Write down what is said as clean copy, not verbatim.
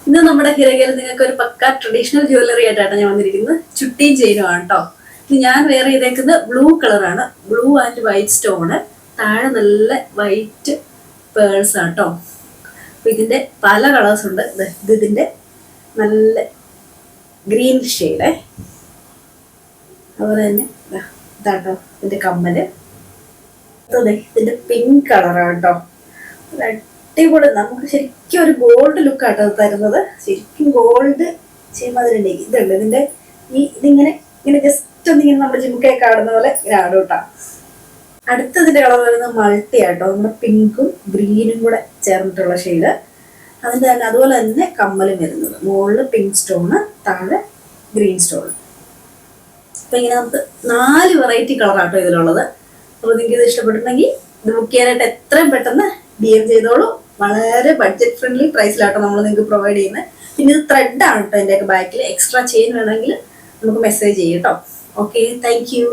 ഇന്ന് നമ്മുടെ ഹിരകയിൽ നിങ്ങൾക്ക് ഒരു പക്ക ട്രഡീഷണൽ ജ്വല്ലറി ആയിട്ടാണ് ഞാൻ വന്നിരിക്കുന്നത്. ചുട്ടിയും ചെയിനുമാണ് കേട്ടോ. ഇത് ഞാൻ വേറെ ചെയ്തേക്കുന്നത് ബ്ലൂ കളറാണ്, ബ്ലൂ ആൻഡ് വൈറ്റ് സ്റ്റോണ്. താഴെ നല്ല വൈറ്റ് പേൾസ് ആട്ടോ. അപ്പൊ ഇതിന്റെ പല കളേഴ്സ് ഉണ്ട്. ഇത് ഇതിന്റെ നല്ല ഗ്രീൻ ഷെയ്ഡേ. അതുപോലെ തന്നെ ഇതാട്ടോ ഇതിന്റെ കമ്മല്. ഇതിന്റെ പിങ്ക് കളറാണ് കേട്ടോ. അടിപൊളി, നമുക്ക് ശരിക്കും ഒരു ഗോൾഡ് ലുക്ക് ആട്ടോ തരുന്നത്. ശരിക്കും ഗോൾഡ് ചെയ്യുമ്പോൾ അതിലുണ്ടെങ്കിൽ ഇതുണ്ട് ഇതിന്റെ ഇതിങ്ങനെ ജസ്റ്റ് ഒന്നിങ്ങനെ നമ്മുടെ ജിമുക്കൊക്കെ ആടുന്ന പോലെ ഇങ്ങനെ ആടും കേട്ടോ. അടുത്തതിന്റെ കളർ വരുന്നത് മൾട്ടി ആട്ടോ, നമ്മുടെ പിങ്കും ഗ്രീനും കൂടെ ചേർന്നിട്ടുള്ള ഷെയ്ഡ്. അതിന്റെ തന്നെ അതുപോലെ തന്നെ കമ്മലും വരുന്നത്, മുകളിൽ പിങ്ക് സ്റ്റോണ്, താഴെ ഗ്രീൻ സ്റ്റോണ്. അപ്പൊ ഇങ്ങനെ നമുക്ക് 4 വെറൈറ്റി കളറാട്ടോ ഇതിലുള്ളത്. അപ്പോൾ നിങ്ങൾക്ക് ഇത് ഇഷ്ടപ്പെട്ടിട്ടുണ്ടെങ്കിൽ ഇത് ബുക്ക് ചെയ്യാനായിട്ട് എത്രയും പെട്ടെന്ന് DM ചെയ്തോളൂ. വളരെ ബഡ്ജറ്റ് ഫ്രണ്ട്ലി പ്രൈസിലാട്ടോ നമ്മൾ നിങ്ങൾക്ക് പ്രൊവൈഡ് ചെയ്യുന്നത്. പിന്നെ ഇത് ത്രെഡ് ആണ് കേട്ടോ. എൻ്റെ ബാക്കിൽ എക്സ്ട്രാ ചെയിൻ വേണമെങ്കിൽ നമുക്ക് മെസ്സേജ് ചെയ്യും കേട്ടോ. Okay, thank you.